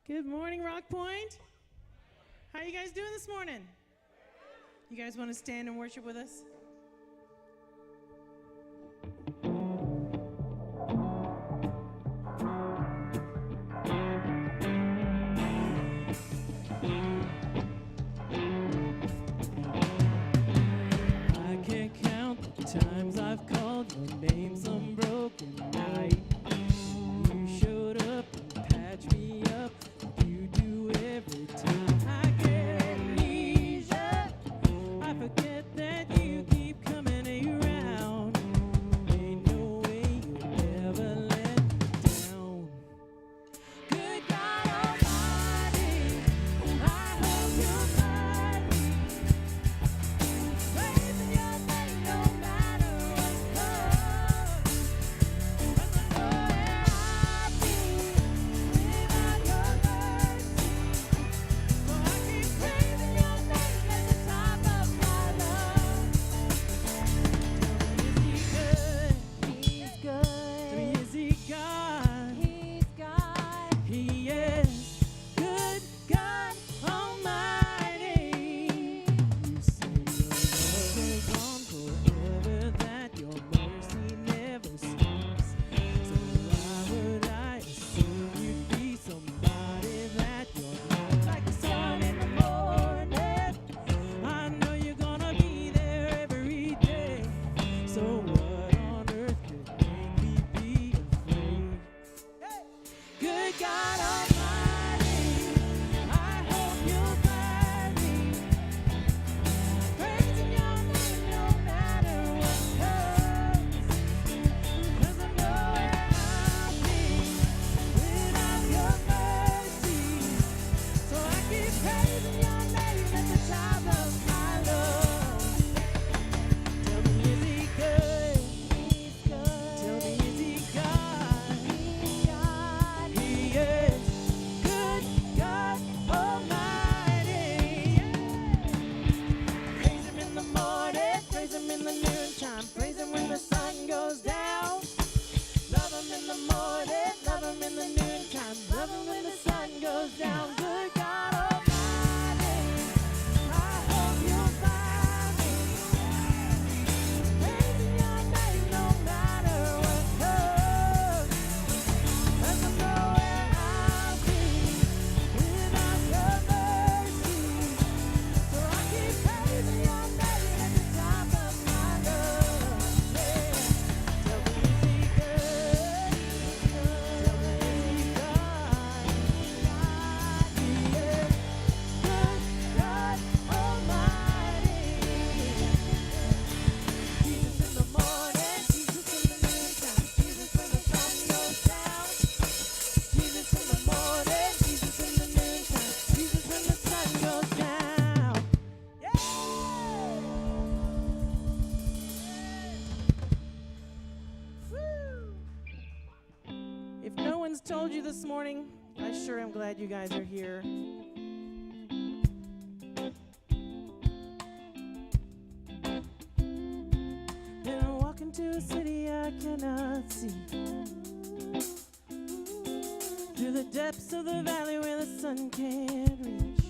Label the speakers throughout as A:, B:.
A: Good morning, RockPointe. How are you guys doing this morning? You guys want to stand and worship with us? I can't count the times I've called your name some broken night. You showed up and patched me up. You do every time. I get amnesia. I forget that you keep coming around. Ain't no way you'll ever let me down. Good God Almighty, I hope you'll find me. Praising your name no matter what comes. 'Cause I know where I've been without your mercy. So I keep praising your name at the top of my lungs. Is he good? He's good. Tell me, is he God? He's God. He is good God Almighty. You say your love goes on forever, that your mercy never stops. So why would I assume you'd be somebody that you're not? Like the sun in the morning, I know you're gonna be there every day. So what on earth could make me be afraid? Good God Almighty, I hope you'll find me. Praising your name no matter what comes. 'Cause I know where I've been without your mercy. So I keep praising your name at the top of my lungs. Tell me, is he good? He's good. Tell me, is he God? He's God. He is good God Almighty. Praise him in the morning, praise him in the noontime, praise him when the sun goes down. Love him in the morning, love him in the noontime, love him when the sun goes down. Good God Almighty, I hope you'll find me. Praising your name no matter what comes. 'Cause I know where I've been without your mercy. So I keep praising your name at the top of my lungs. Yeah. Tell me, is he good? Tell me, is he God? He is good God Almighty. Jesus in the morning, Jesus in the noontime, Jesus when the sun goes down. Jesus in the morning, Jesus in the noontime, Jesus when the sun goes down. Woo! If no one's told you this morning, I sure am glad you guys are here. And I walk into a city I cannot see. Through the depths of the valley where the sun can't reach.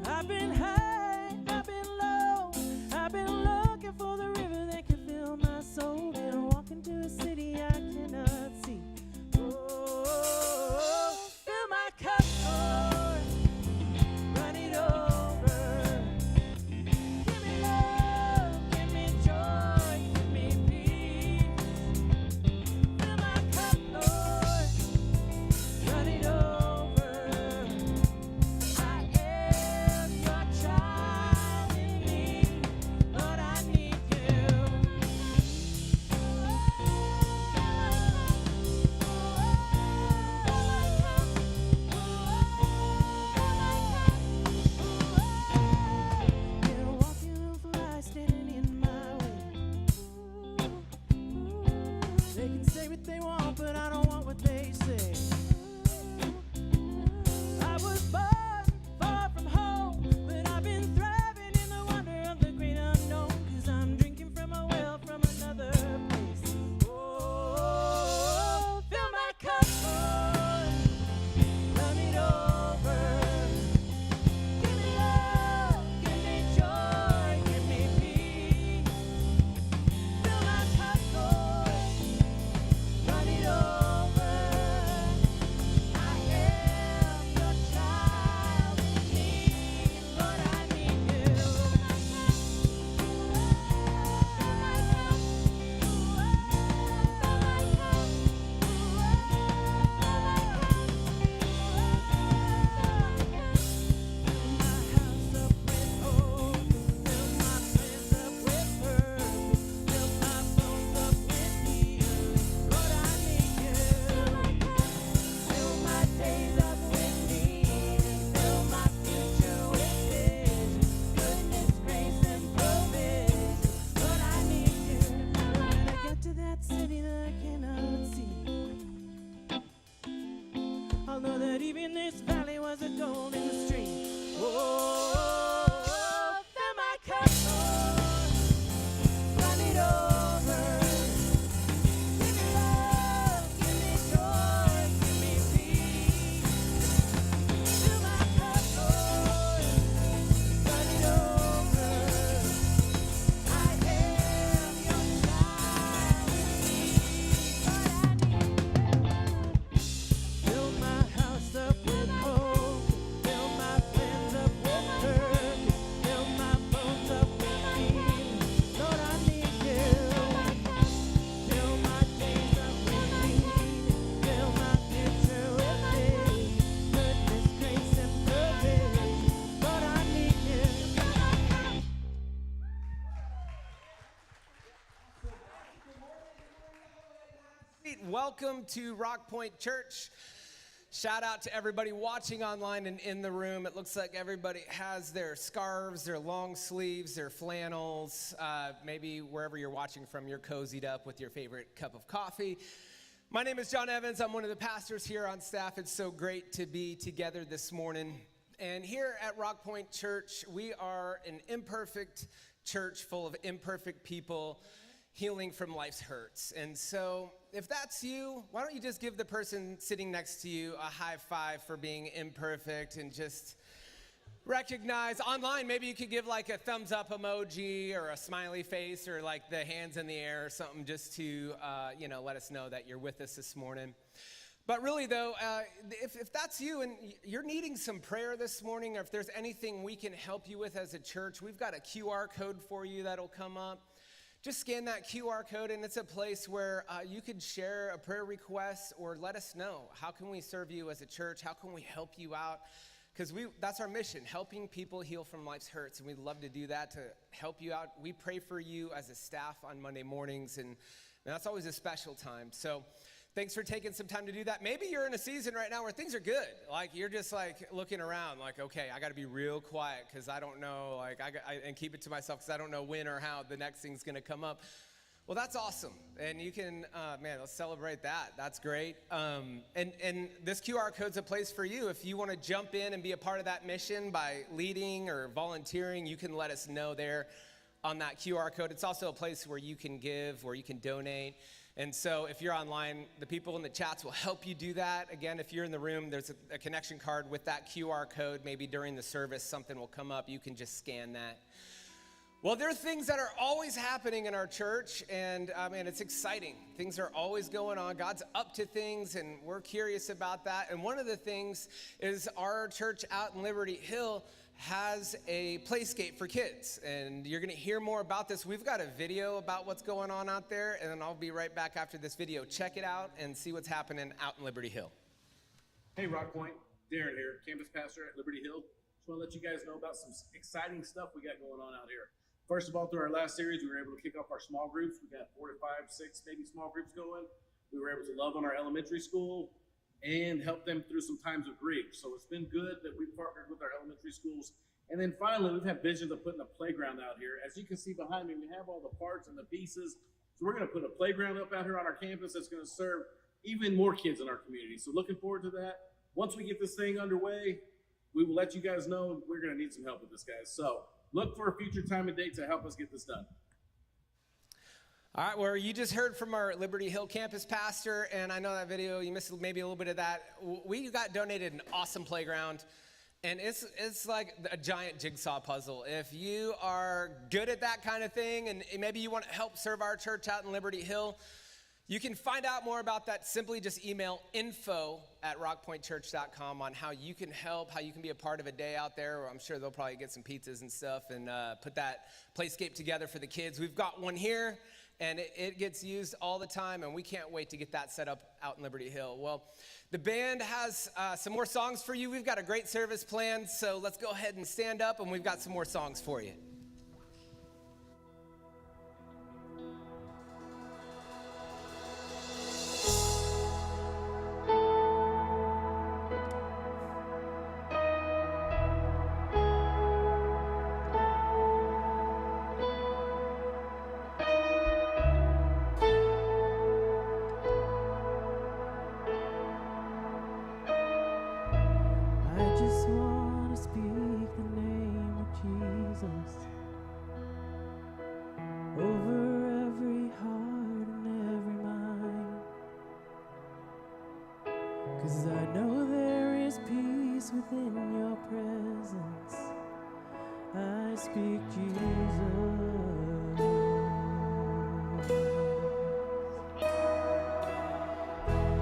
A: I've been high, I've been low, I've been looking for the river that can fill my soul. And I walk into a city I cannot see. Oh, fill my cup, Lord, run it over. Give me love, give me joy, give me peace. Fill my cup, Lord, run it over. I am your child. But even this valley was a golden stream. Oh, fill my cup, Lord, run it over. Give me love, give me joy, give me peace. Fill my cup, Lord, run it over. I am your child indeed. Fill my house up with hope. Fill my friends up with purpose. Fill my bones up with meaning. Lord, I need you. Fill my days up with meaning. Fill my future with faith. Goodness, grace, and purpose. Lord, I need you.
B: Welcome to RockPointe Church. Shout out to everybody watching online and in the room. It looks like everybody has their scarves, their long sleeves, their flannels. Maybe wherever you're watching from, you're cozied up with your favorite cup of coffee. My name is John Evans. I'm one of the pastors here on staff. It's so great to be together this morning. And here at RockPointe Church, we are an imperfect church full of imperfect people healing from life's hurts. And so if that's you, why don't you just give the person sitting next to you a high five for being imperfect, and just recognize online, maybe you could give like a thumbs up emoji or a smiley face or like the hands in the air or something, just to let us know that you're with us this morning. But really though, if that's you and you're needing some prayer this morning, or if there's anything we can help you with as a church, we've got a QR code for you that'll come up. Just scan that QR code, and it's a place where you could share a prayer request or let us know, how can we serve you as a church? How can we help you out? Because that's our mission, helping people heal from life's hurts, and we'd love to do that to help you out. We pray for you as a staff on Monday mornings, and that's always a special time. So thanks for taking some time to do that. Maybe you're in a season right now where things are good. Like you're just like looking around like, okay, I got to be real quiet because I don't know, and keep it to myself because I don't know when or how the next thing's going to come up. Well, that's awesome. And you can, let's celebrate that. That's great. And this QR code's a place for you. If you want to jump in and be a part of that mission by leading or volunteering, you can let us know there on that QR code. It's also a place where you can give, where you can donate. And so if you're online, the people in the chats will help you do that. Again, if you're in the room, there's a connection card with that QR code. Maybe during the service, something will come up. You can just scan that. Well, there are things that are always happening in our church, and it's exciting. Things are always going on. God's up to things, and we're curious about that. And one of the things is our church out in Liberty Hill has a playscape for kids, and you're going to hear more about this. We've got a video about what's going on out there, and then I'll be right back after this video. Check it out and see what's happening out in Liberty Hill.
C: Hey, RockPointe, Darren here, campus pastor at Liberty Hill. Just want to let you guys know about some exciting stuff we got going on out here. First of all, through our last series, we were able to kick off our small groups. We got 4 to 5, 6 maybe small groups going. We were able to love on our elementary school and help them through some times of grief. So it's been good that we partnered with our elementary schools. And then finally, we've had visions of putting a playground out here. As you can see behind me, we have all the parts and the pieces. So we're going to put a playground up out here on our campus that's going to serve even more kids in our community. So looking forward to that. Once we get this thing underway, we will let you guys know. We're going to need some help with this, guys. So look for a future time and date to help us get this done.
B: All right, well, you just heard from our Liberty Hill campus pastor, and I know that video, you missed maybe a little bit of that. We got donated an awesome playground, and it's like a giant jigsaw puzzle. If you are good at that kind of thing, and maybe you want to help serve our church out in Liberty Hill, you can find out more about that. Simply just email info@rockpointechurch.com on how you can help, how you can be a part of a day out there. Or I'm sure they'll probably get some pizzas and stuff and put that playscape together for the kids. We've got one here, and it gets used all the time, and we can't wait to get that set up out in Liberty Hill. Well, the band has some more songs for you. We've got a great service planned, so let's go ahead and stand up, and we've got some more songs for you.
A: Oh, there is peace within your presence. I speak Jesus.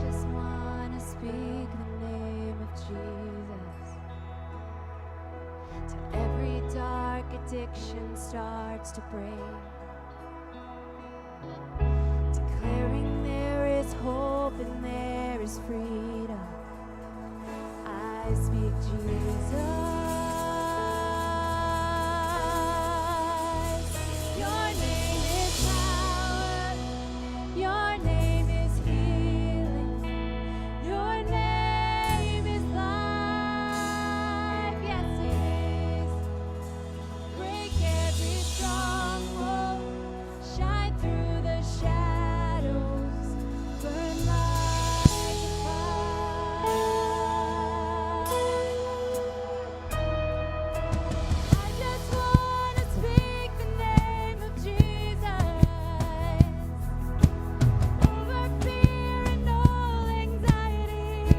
D: Just wanna speak the name of Jesus till every dark addiction starts to break, declaring there is hope and there is freedom. I speak Jesus. Your name is power. Your name is healing. Your name is life. Yes, it is. Break every stronghold. Shine through the shadows. Burn like a fire. I just wanna speak the name of Jesus over fear and all anxiety.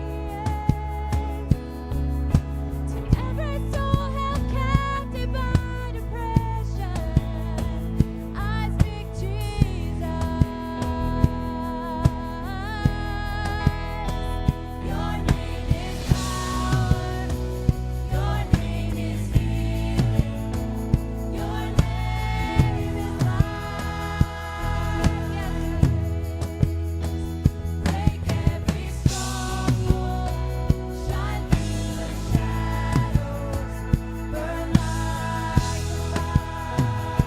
D: To every soul held captive by depression, I speak Jesus. Your name is power. Your name is healing. Your name is life. Yes, it is. Break every stronghold. Shine through the shadows. Burn like a fire.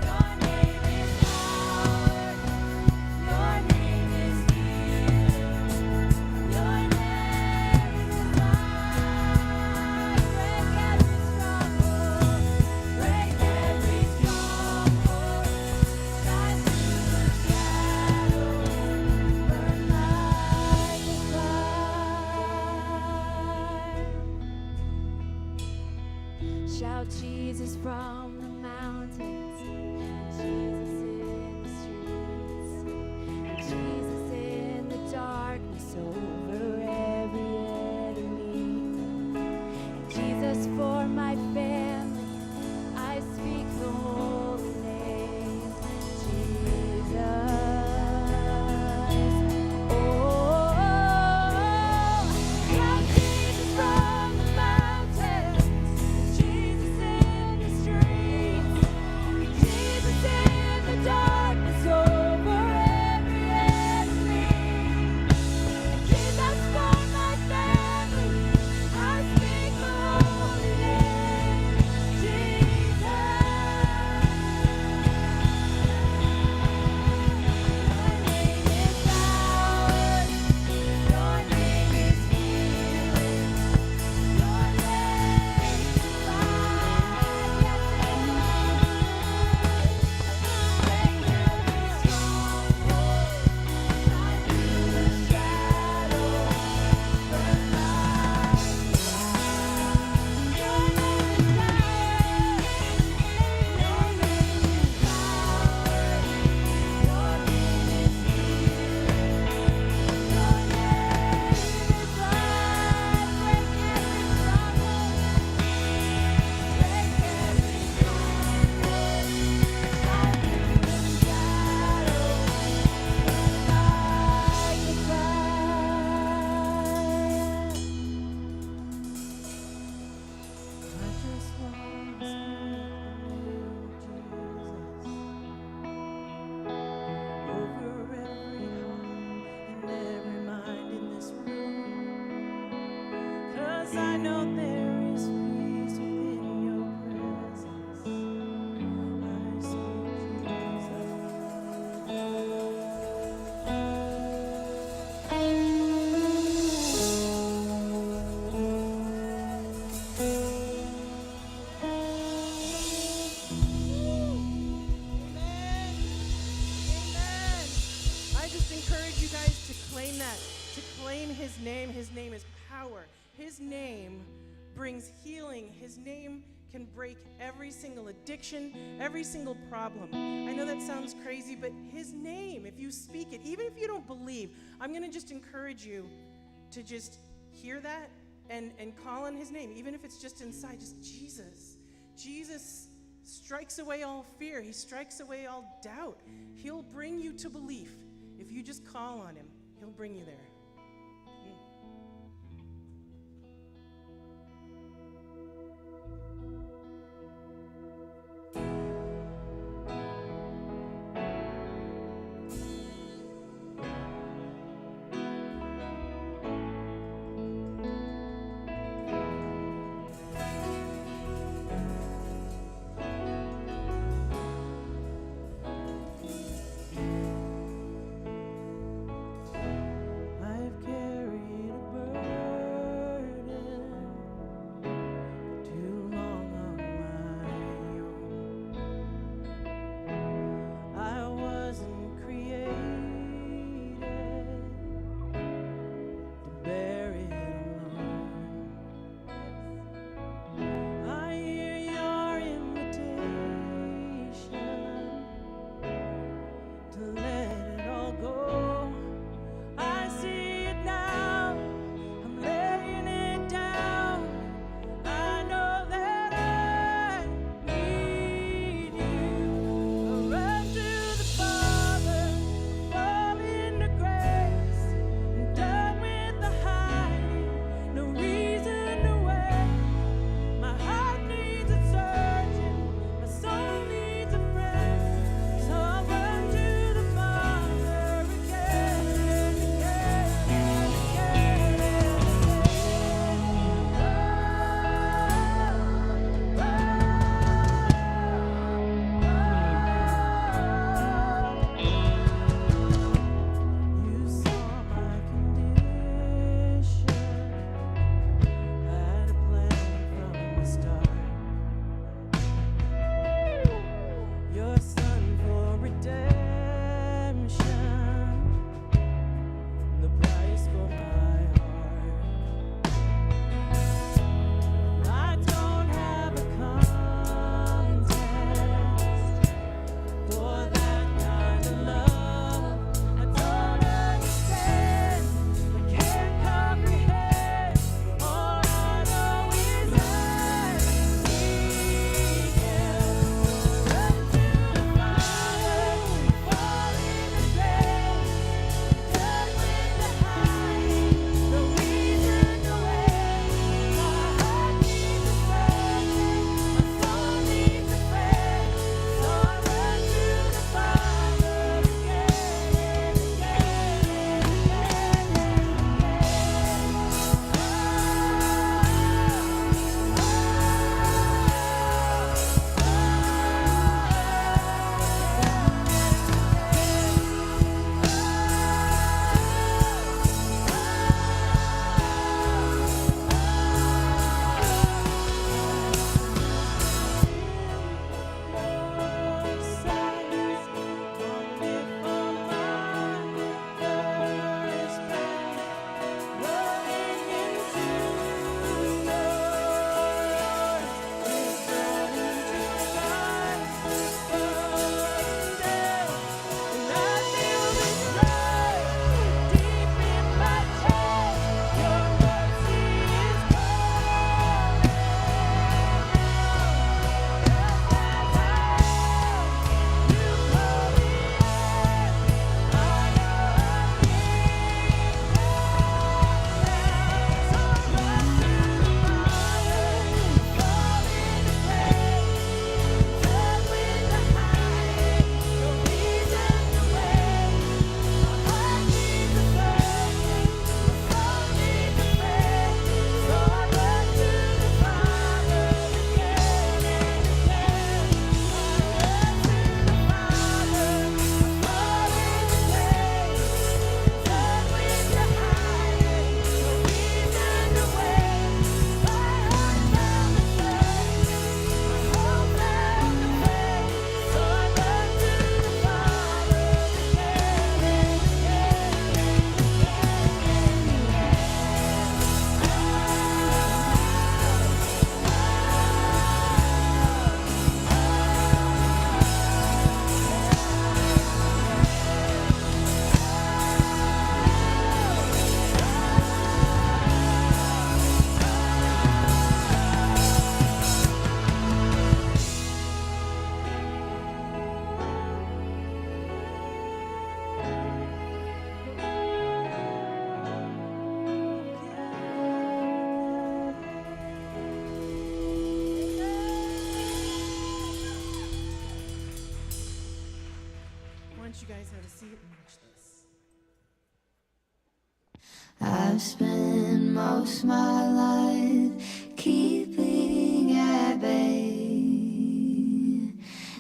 D: Your name is power. Your name is healing. Your name is life. Break every stronghold. Shine through the shadows. Burn like a fire. Shout Jesus from the mountains, Jesus in the streets, and Jesus in the darkness over every enemy. And Jesus for my family, I speak the holy name, Jesus. Oh, shout Jesus from the mountains, Jesus in the streets, Jesus in the darkness over every enemy. Jesus for my family, I speak the holy name, Jesus. Your name is power. Your name is healing. Your name is life. Yes, it is. Break every stronghold. Shine through the shadows. Burn like Your name is power. Your name is power. Your name is healing. Your name is life. Break every stronghold. Break every stronghold. Shine through the shadows. Burn like a fire.
A: I just want to speak the name of Jesus over every heart and every mind in this room. 'Cause I know there is peace within your presence. I speak Amen. I just encourage you guys to claim that, to claim his name. His name is power. His name brings healing. His name
E: can break every single addiction, every single problem. I know that sounds crazy, but his name, if you speak it, even if you don't believe, I'm going to just encourage you to just hear that and call on his name, even if it's just inside, just Jesus. Jesus strikes away all fear. He strikes away all doubt. He'll bring you to belief. If you just call on him, he'll bring you there. guys how to see it and watch this.
D: I've spent most my life keeping at bay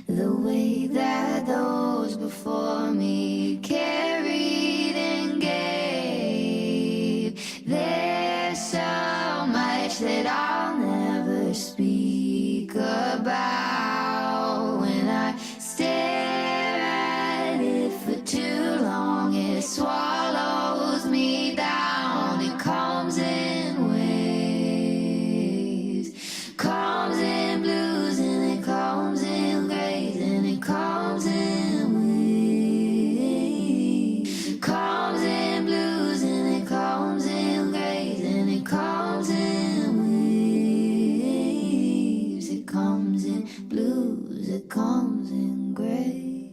D: the way that those before me carried and gave. There's so much that I'll never speak about. When I stare at it for too long, it swallows me down. It comes in waves, comes in blues, and it comes in grays, and it comes in waves. Comes in blues, and it comes in grays, and it comes in waves. It comes in blues, it comes in gray.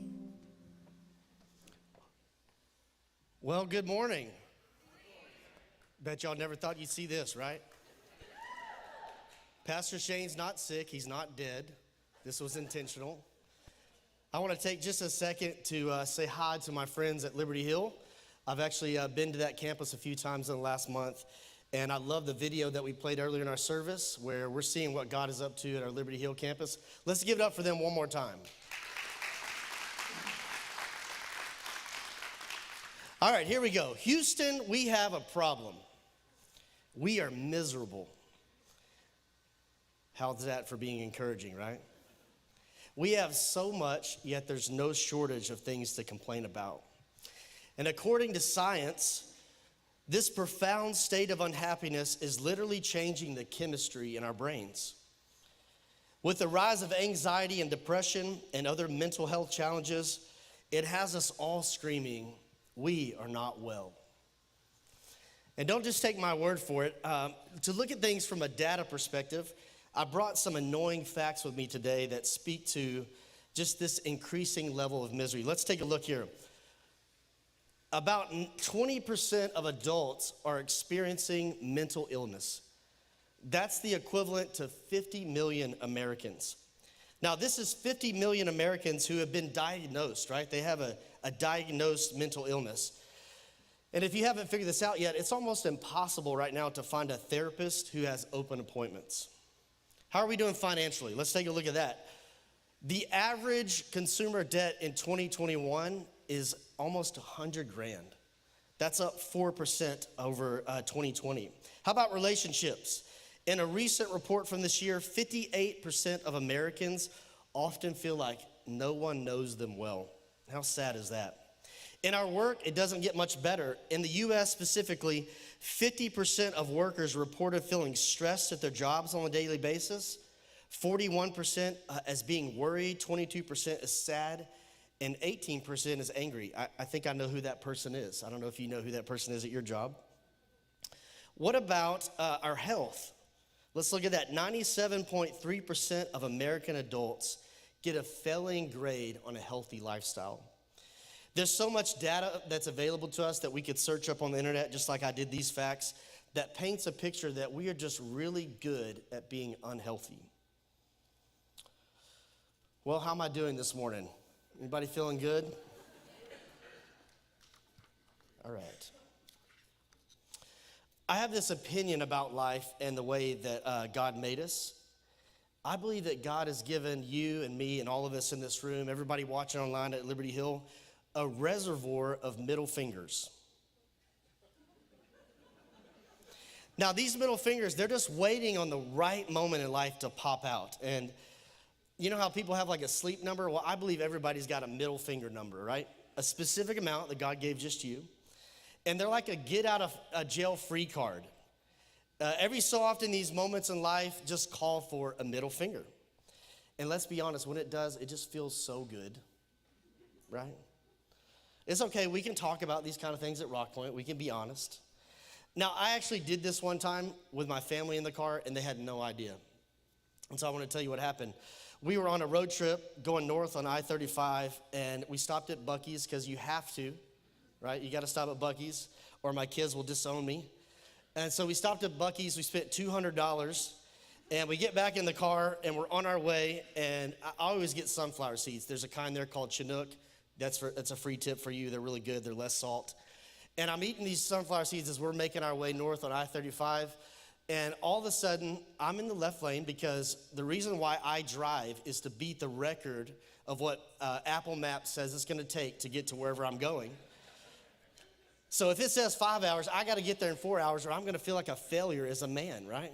F: Well, good morning. Bet y'all never thought you'd see this, right? Pastor Shane's not sick. He's not dead. This was intentional. I want to take just a second to say hi to my friends at Liberty Hill. I've actually been to that campus a few times in the last month, and I love the video that we played earlier in our service where we're seeing what God is up to at our Liberty Hill campus. Let's give it up for them one more time. All right, here we go. Houston, we have a problem. We are miserable. How's that for being encouraging, right? We have so much, yet there's no shortage of things to complain about. And according to science, this profound state of unhappiness is literally changing the chemistry in our brains. With the rise of anxiety and depression and other mental health challenges, it has us all screaming, we are not well. And don't just take my word for it. To look at things from a data perspective, I brought some annoying facts with me today that speak to just this increasing level of misery. Let's take a look here. About 20% of adults are experiencing mental illness. That's the equivalent to 50 million Americans. Now, this is 50 million Americans who have been diagnosed, right? They have a diagnosed mental illness. And if you haven't figured this out yet, it's almost impossible right now to find a therapist who has open appointments. How are we doing financially? Let's take a look at that. The average consumer debt in 2021 is almost 100 grand. That's up 4% over 2020. How about relationships? In a recent report from this year, 58% of Americans often feel like no one knows them well. How sad is that? In our work, it doesn't get much better. In the U.S. specifically, 50% of workers reported feeling stressed at their jobs on a daily basis, 41% as being worried, 22% is sad, and 18% is angry. I think I know who that person is. I don't know if you know who that person is at your job. What about our health? Let's look at that. 97.3% of American adults get a failing grade on a healthy lifestyle. There's so much data that's available to us that we could search up on the internet, just like I did these facts, that paints a picture that we are just really good at being unhealthy. Well, how am I doing this morning? Anybody feeling good? All right. I have this opinion about life and the way that God made us. I believe that God has given you and me and all of us in this room, everybody watching online at Liberty Hill, a reservoir of middle fingers. Now, these middle fingers, they're just waiting on the right moment in life to pop out. And you know how people have like a sleep number? Well, I believe everybody's got a middle finger number, right? A specific amount that God gave just you. And they're like a get out of a jail free card. Every so often, these moments in life just call for a middle finger. And let's be honest, when it does, it just feels so good, right? It's okay, we can talk about these kind of things at RockPointe. We can be honest. Now, I actually did this one time with my family in the car, and they had no idea. And so I want to tell you what happened. We were on a road trip going north on I-35, and we stopped at Buc-ee's because you have to, right? You got to stop at Buc-ee's, or my kids will disown me. And so we stopped at Buc-ee's. We spent $200, and we get back in the car, and we're on our way, and I always get sunflower seeds. There's a kind there called Chinook. That's a free tip for you. They're really good. They're less salt. And I'm eating these sunflower seeds as we're making our way north on I-35. And all of a sudden, I'm in the left lane because the reason why I drive is to beat the record of what Apple Maps says it's going to take to get to wherever I'm going. So if it says 5 hours, I got to get there in 4 hours or I'm going to feel like a failure as a man, right?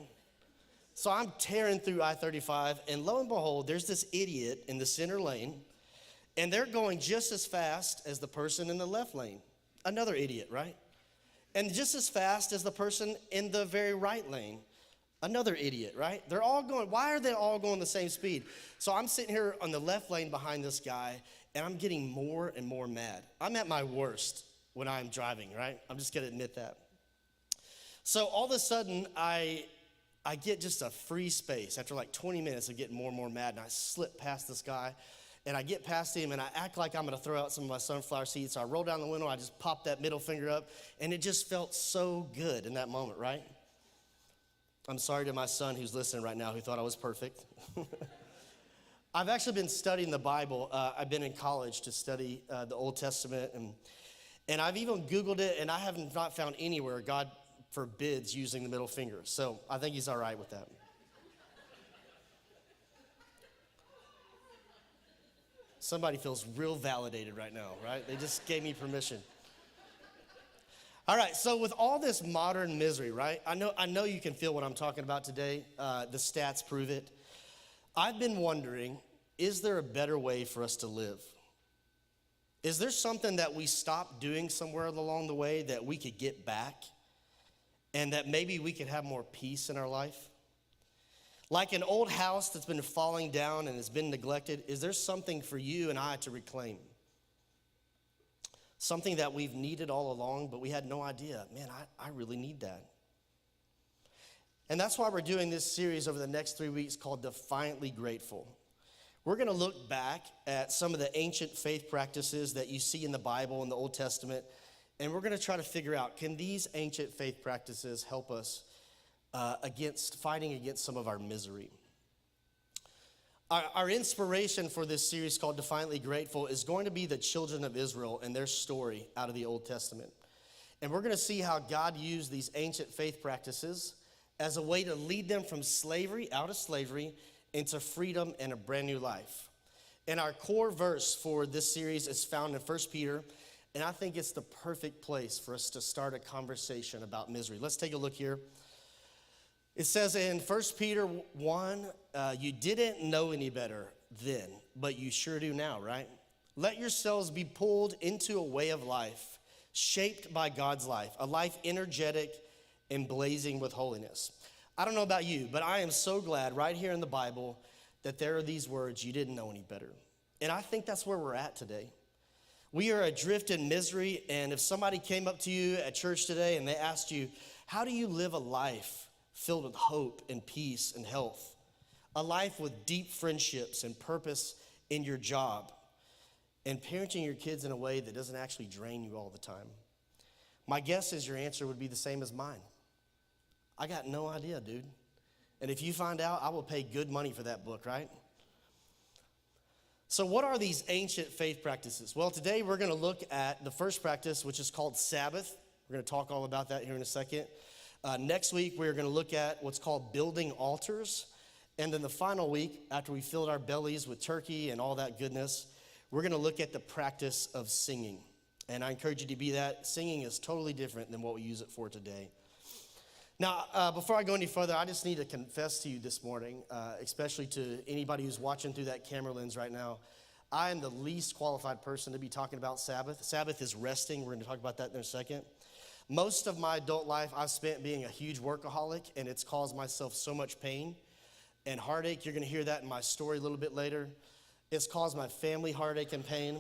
F: So I'm tearing through I-35, and lo and behold, there's this idiot in the center lane, and they're going just as fast as the person in the left lane. Another idiot, right? And just as fast as the person in the very right lane. Another idiot, right? They're all going, why are they all going the same speed? So I'm sitting here on the left lane behind this guy, and I'm getting more and more mad. I'm at my worst when I'm driving, right? I'm just gonna admit that. So all of a sudden, I get just a free space. After like 20 minutes of getting more and more mad, and I slip past this guy, and I get past him, and I act like I'm gonna throw out some of my sunflower seeds. So I roll down the window, I just pop that middle finger up, and it just felt so good in that moment, right? I'm sorry to my son who's listening right now who thought I was perfect. I've actually been studying the Bible. I've been in college to study the Old Testament, and I've even Googled it, and I have not found anywhere God forbids using the middle finger. So I think he's all right with that. Somebody feels real validated right now, right? They just gave me permission. All right, so with all this modern misery, right? I know you can feel what I'm talking about today. The stats prove it. I've been wondering, is there a better way for us to live? Is there something that we stopped doing somewhere along the way that we could get back and that maybe we could have more peace in our life? Like an old house that's been falling down and has been neglected, is there something for you and I to reclaim? Something that we've needed all along, but we had no idea. Man, I really need that. And that's why we're doing this series over the next 3 weeks called Defiantly Grateful. We're going to look back at some of the ancient faith practices that you see in the Bible and the Old Testament, and we're going to try to figure out, can these ancient faith practices help us fighting against some of our misery? Our inspiration for this series called Defiantly Grateful is going to be the children of Israel and their story out of the Old Testament. And we're going to see how God used these ancient faith practices as a way to lead them from slavery, out of slavery, into freedom and a brand new life. And our core verse for this series is found in 1 Peter, and I think it's the perfect place for us to start a conversation about misery. Let's take a look here. It says in 1 Peter 1, you didn't know any better then, but you sure do now, right? Let yourselves be pulled into a way of life, shaped by God's life, a life energetic and blazing with holiness. I don't know about you, but I am so glad right here in the Bible that there are these words, you didn't know any better. And I think that's where we're at today. We are adrift in misery, and if somebody came up to you at church today and they asked you, how do you live a life filled with hope and peace and health, a life with deep friendships and purpose in your job, and parenting your kids in a way that doesn't actually drain you all the time? My guess is your answer would be the same as mine. I got no idea, dude. And if you find out, I will pay good money for that book, right? So what are these ancient faith practices? Well, today we're going to look at the first practice, which is called Sabbath. We're going to talk all about that here in a second. Next week, we're going to look at what's called building altars. And then the final week, after we filled our bellies with turkey and all that goodness, we're going to look at the practice of singing. And I encourage you to be that. Singing is totally different than what we use it for today. Now, before I go any further, I just need to confess to you this morning, especially to anybody who's watching through that camera lens right now, I am the least qualified person to be talking about Sabbath. Sabbath is resting. We're going to talk about that in a second. Most of my adult life I've spent being a huge workaholic, and it's caused myself so much pain and heartache. You're going to hear that in my story a little bit later. It's caused my family heartache and pain,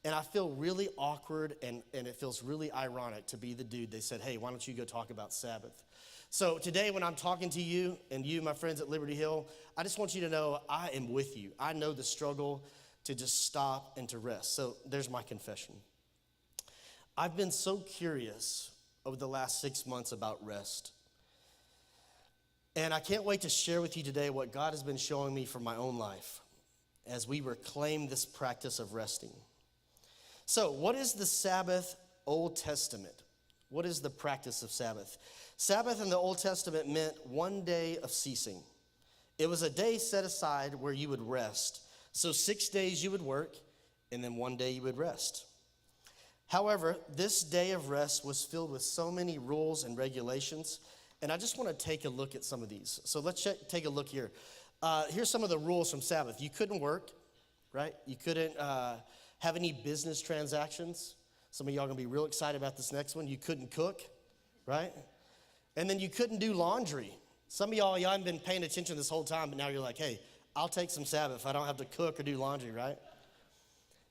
F: and I feel really awkward, and it feels really ironic to be the dude they said, hey, why don't you go talk about Sabbath? So today when I'm talking to you and you, my friends at Liberty Hill, I just want you to know I am with you. I know the struggle to just stop and to rest. So there's my confession. I've been so curious over the last 6 months about rest. And I can't wait to share with you today what God has been showing me for my own life as we reclaim this practice of resting. So, what is the Sabbath Old Testament? What is the practice of Sabbath? Sabbath in the Old Testament meant one day of ceasing. It was a day set aside where you would rest. So 6 days you would work, and then one day you would rest. However, this day of rest was filled with so many rules and regulations, and I just want to take a look at some of these. So let's take a look here. Here's some of the rules from Sabbath. You couldn't work, right? You couldn't have any business transactions. Some of y'all are going to be real excited about this next one. You couldn't cook, right? And then you couldn't do laundry. Some of y'all haven't been paying attention this whole time, but now you're like, hey, I'll take some Sabbath if I don't have to cook or do laundry, right?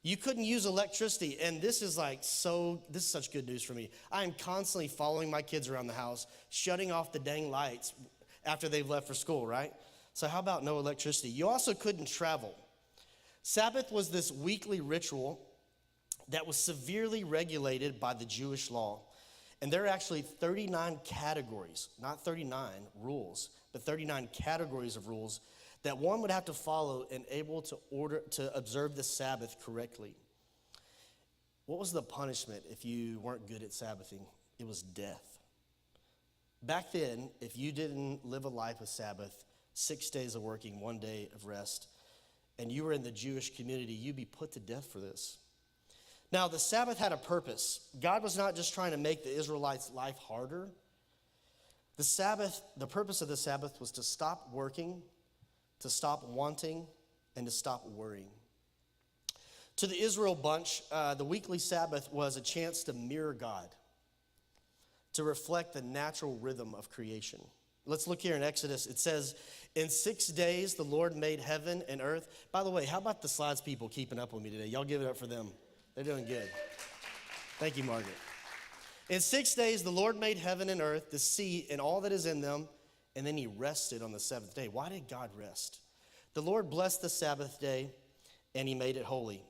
F: You couldn't use electricity, and this is such good news for me. I am constantly following my kids around the house, shutting off the dang lights after they've left for school, right? So how about no electricity? You also couldn't travel. Sabbath was this weekly ritual that was severely regulated by the Jewish law. And there are actually 39 categories, not 39 rules, but 39 categories of rules that one would have to follow and able to observe the Sabbath correctly. What was the punishment if you weren't good at Sabbathing? It was death. Back then, if you didn't live a life of Sabbath, 6 days of working, one day of rest, and you were in the Jewish community, you'd be put to death for this. Now, the Sabbath had a purpose. God was not just trying to make the Israelites' life harder. The purpose of the Sabbath was to stop working, to stop wanting, and to stop worrying. To the Israel bunch, the weekly Sabbath was a chance to mirror God, to reflect the natural rhythm of creation. Let's look here in Exodus. It says, in 6 days the Lord made heaven and earth. By the way, how about the slides people keeping up with me today? Y'all give it up for them. They're doing good. Thank you, Margaret. In 6 days, the Lord made heaven and earth, the sea, and all that is in them, and then he rested on the seventh day. Why did God rest? The Lord blessed the Sabbath day, and he made it holy.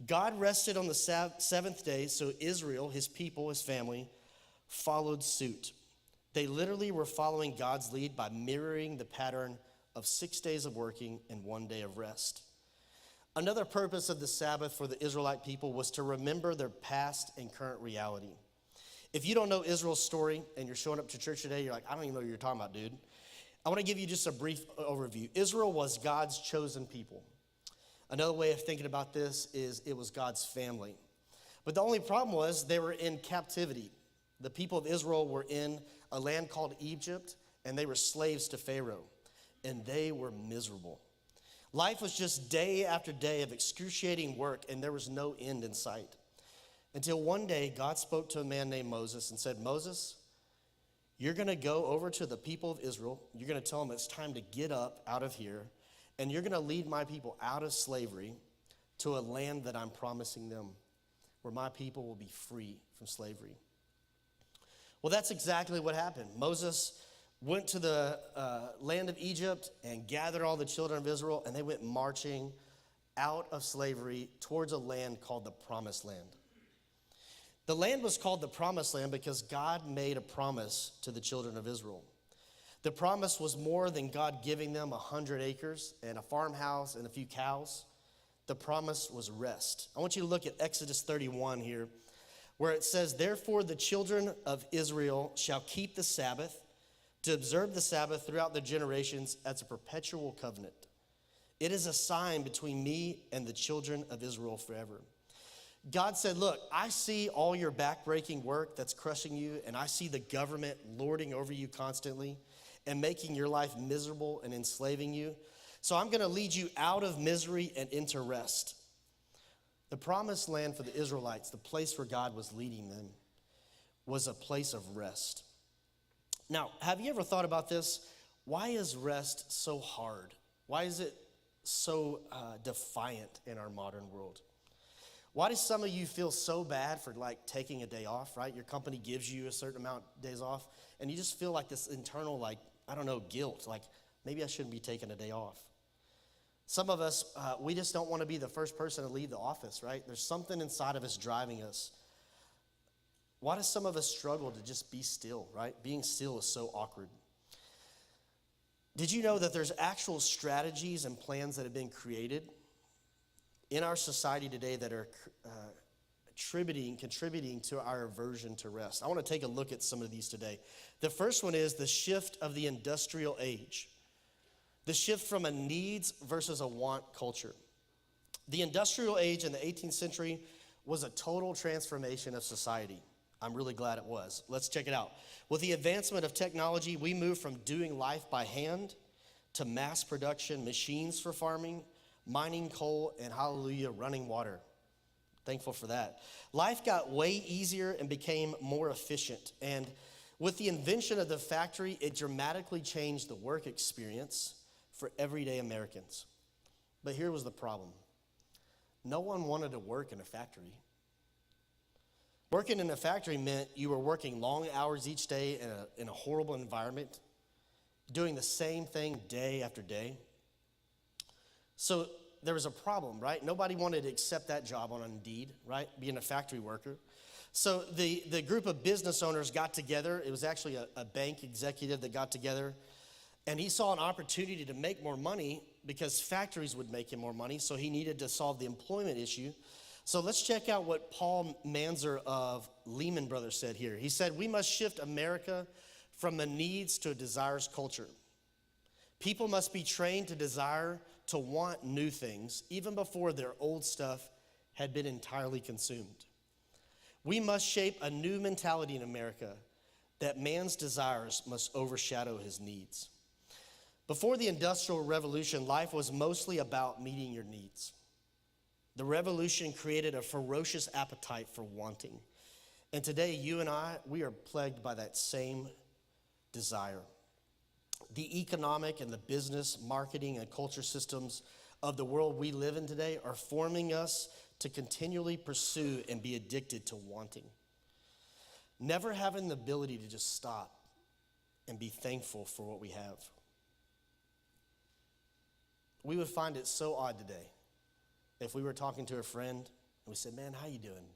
F: God rested on the seventh day, so Israel, his people, his family, followed suit. They literally were following God's lead by mirroring the pattern of 6 days of working and one day of rest. Another purpose of the Sabbath for the Israelite people was to remember their past and current reality. If you don't know Israel's story and you're showing up to church today, you're like, I don't even know what you're talking about, dude. I want to give you just a brief overview. Israel was God's chosen people. Another way of thinking about this is it was God's family. But the only problem was they were in captivity. The people of Israel were in a land called Egypt, and they were slaves to Pharaoh, and they were miserable. Life was just day after day of excruciating work, and there was no end in sight. Until one day, God spoke to a man named Moses and said, Moses, you're going to go over to the people of Israel. You're going to tell them it's time to get up out of here, and you're going to lead my people out of slavery to a land that I'm promising them, where my people will be free from slavery. Well, that's exactly what happened. Moses went to the land of Egypt and gathered all the children of Israel, and they went marching out of slavery towards a land called the Promised Land. The land was called the Promised Land because God made a promise to the children of Israel. The promise was more than God giving them 100 acres and a farmhouse and a few cows. The promise was rest. I want you to look at Exodus 31 here, where it says, therefore the children of Israel shall keep the Sabbath, to observe the Sabbath throughout the generations as a perpetual covenant. It is a sign between me and the children of Israel forever. God said, look, I see all your backbreaking work that's crushing you, and I see the government lording over you constantly and making your life miserable and enslaving you. So I'm going to lead you out of misery and into rest. The promised land for the Israelites, the place where God was leading them, was a place of rest. Now, have you ever thought about this? Why is rest so hard? Why is it so defiant in our modern world? Why do some of you feel so bad for like taking a day off, right? Your company gives you a certain amount of days off, and you just feel like this internal, like, I don't know, guilt. Like, maybe I shouldn't be taking a day off. Some of us, we just don't want to be the first person to leave the office, right? There's something inside of us driving us. Why do some of us struggle to just be still, right? Being still is so awkward. Did you know that there's actual strategies and plans that have been created in our society today that are contributing to our aversion to rest. I want to take a look at some of these today. The first one is the shift of the industrial age, the shift from a needs versus a want culture. The industrial age in the 18th century was a total transformation of society. I'm really glad it was. Let's check it out. With the advancement of technology, we moved from doing life by hand to mass production, machines for farming, mining coal, and hallelujah, running water. Thankful for that. Life got way easier and became more efficient. And with the invention of the factory, it dramatically changed the work experience for everyday Americans. But here was the problem. No one wanted to work in a factory. Working in a factory meant you were working long hours each day in a horrible environment, doing the same thing day after day. So there was a problem, right? Nobody wanted to accept that job on Indeed, right? Being a factory worker. So the group of business owners got together. It was actually a bank executive that got together, and he saw an opportunity to make more money because factories would make him more money, so he needed to solve the employment issue. So let's check out what Paul Manzer of Lehman Brothers said here. He said, "We must shift America from a needs to a desires culture. People must be trained to desire, to want new things, even before their old stuff had been entirely consumed. We must shape a new mentality in America that man's desires must overshadow his needs." Before the Industrial Revolution, life was mostly about meeting your needs. The revolution created a ferocious appetite for wanting. And today, you and I, we are plagued by that same desire. The economic and the business, marketing, and culture systems of the world we live in today are forming us to continually pursue and be addicted to wanting. Never having the ability to just stop and be thankful for what we have. We would find it so odd today if we were talking to a friend and we said, "Man, how you doing?"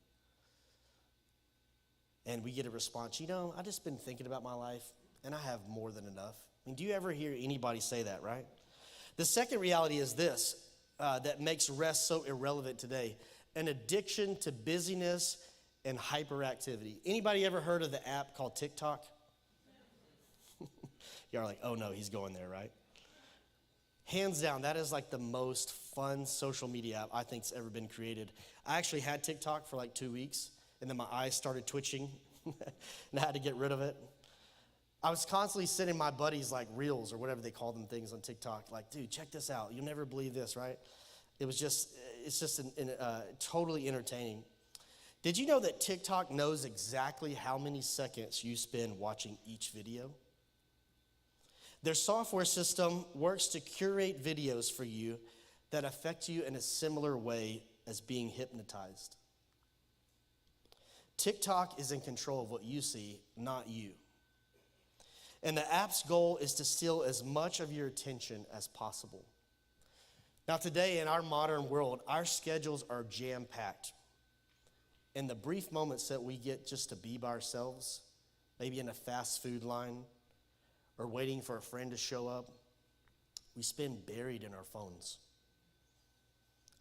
F: And we get a response, "I've just been thinking about my life and I have more than enough." I mean, do you ever hear anybody say that, right? The second reality is this, that makes rest so irrelevant today: an addiction to busyness and hyperactivity. Anybody ever heard of the app called TikTok? Y'all are like, "Oh no, he's going there," right? Hands down, that is like the most fun social media app I think's ever been created. I actually had TikTok for like 2 weeks, and then my eyes started twitching, and I had to get rid of it. I was constantly sending my buddies like reels or whatever they call them things on TikTok, like, "Dude, check this out. You'll never believe this," right? It's just totally entertaining. Did you know that TikTok knows exactly how many seconds you spend watching each video? Their software system works to curate videos for you that affect you in a similar way as being hypnotized. TikTok is in control of what you see, not you. And the app's goal is to steal as much of your attention as possible. Now today in our modern world, our schedules are jam-packed. And the brief moments that we get just to be by ourselves, maybe in a fast food line, or waiting for a friend to show up, we spend buried in our phones.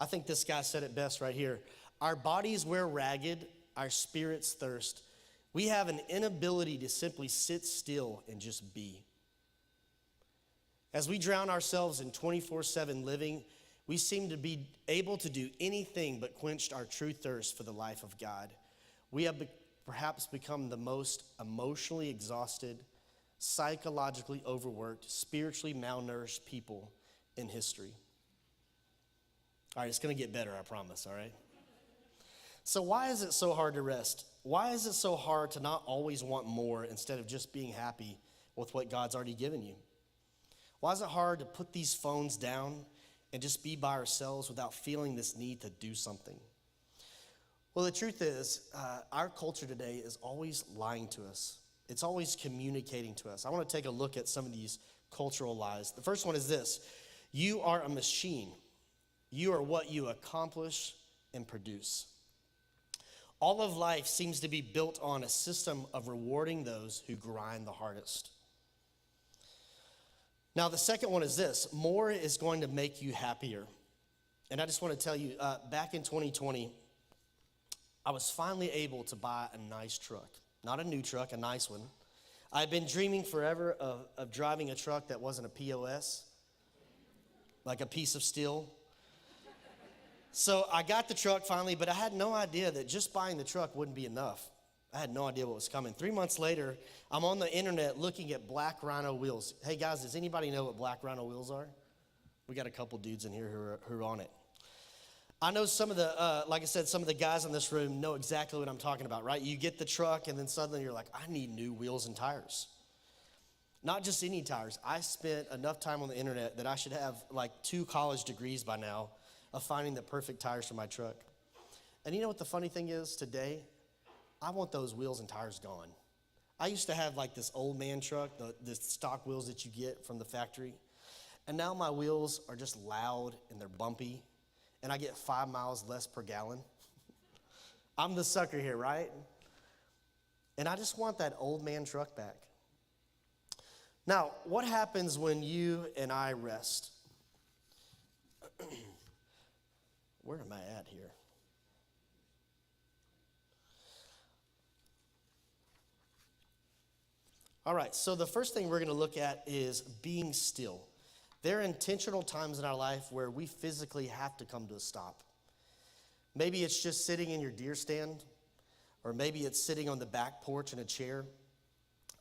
F: I think this guy said it best right here. Our bodies wear ragged, our spirits thirst. We have an inability to simply sit still and just be. As we drown ourselves in 24/7 living, we seem to be able to do anything but quench our true thirst for the life of God. We have perhaps become the most emotionally exhausted, psychologically overworked, spiritually malnourished people in history. All right, it's going to get better, I promise, all right? So why is it so hard to rest? Why is it so hard to not always want more instead of just being happy with what God's already given you? Why is it hard to put these phones down and just be by ourselves without feeling this need to do something? Well, the truth is, our culture today is always lying to us. It's always communicating to us. I want to take a look at some of these cultural lies. The first one is this: you are a machine. You are what you accomplish and produce. All of life seems to be built on a system of rewarding those who grind the hardest. Now, the second one is this: more is going to make you happier. And I just want to tell you, back in 2020, I was finally able to buy a nice truck. Not a new truck, a nice one. I'd been dreaming forever of driving a truck that wasn't a POS, like a piece of steel. So I got the truck finally, but I had no idea that just buying the truck wouldn't be enough. I had no idea what was coming. 3 months later, I'm on the internet looking at Black Rhino wheels. Hey guys, does anybody know what Black Rhino wheels are? We got a couple dudes in here who are on it. I know some of the, like I said, some of the guys in this room know exactly what I'm talking about, right? You get the truck and then suddenly you're like, I need new wheels and tires. Not just any tires. I spent enough time on the internet that I should have like 2 college degrees by now of finding the perfect tires for my truck. And you know what the funny thing is today? I want those wheels and tires gone. I used to have like this old man truck, the stock wheels that you get from the factory. And now my wheels are just loud and they're bumpy. And I get 5 miles less per gallon. I'm the sucker here, right? And I just want that old man truck back. Now, what happens when you and I rest? Where am I at here? All right, so the first thing we're going to look at is being still. There are intentional times in our life where we physically have to come to a stop. Maybe it's just sitting in your deer stand, or maybe it's sitting on the back porch in a chair.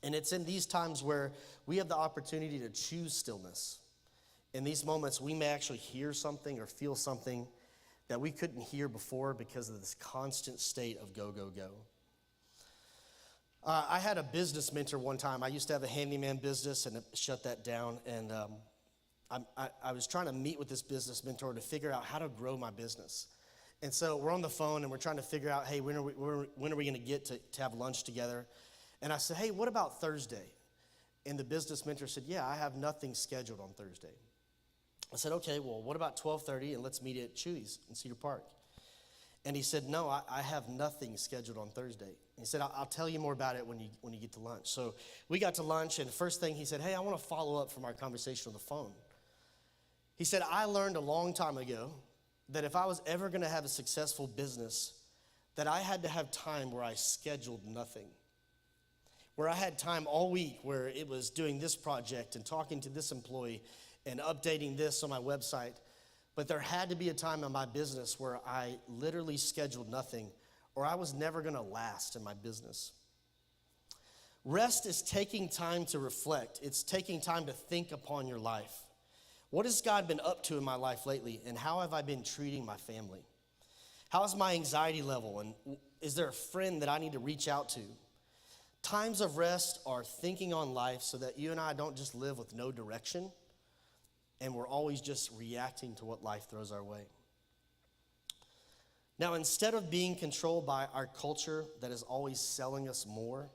F: And it's in these times where we have the opportunity to choose stillness. In these moments, we may actually hear something or feel something that we couldn't hear before because of this constant state of go, go, go. I had a business mentor one time. I used to have a handyman business and shut that down. And I was trying to meet with this business mentor to figure out how to grow my business. And so we're on the phone and we're trying to figure out, hey, when are we going to get to have lunch together? And I said, hey, what about Thursday? And the business mentor said, yeah, I have nothing scheduled on Thursday. I said, okay, well, what about 12:30 and let's meet at Chewy's in Cedar Park? And he said, no, I have nothing scheduled on Thursday. He said, I'll tell you more about it when you get to lunch. So we got to lunch, and first thing he said, hey, I want to follow up from our conversation on the phone. He said, I learned a long time ago that if I was ever going to have a successful business, that I had to have time where I scheduled nothing. Where I had time all week where it was doing this project and talking to this employee and updating this on my website. But there had to be a time in my business where I literally scheduled nothing, or I was never going to last in my business. Rest is taking time to reflect. It's taking time to think upon your life. What has God been up to in my life lately, and how have I been treating my family? How's my anxiety level, and is there a friend that I need to reach out to? Times of rest are thinking on life so that you and I don't just live with no direction, and we're always just reacting to what life throws our way. Now, instead of being controlled by our culture that is always selling us more,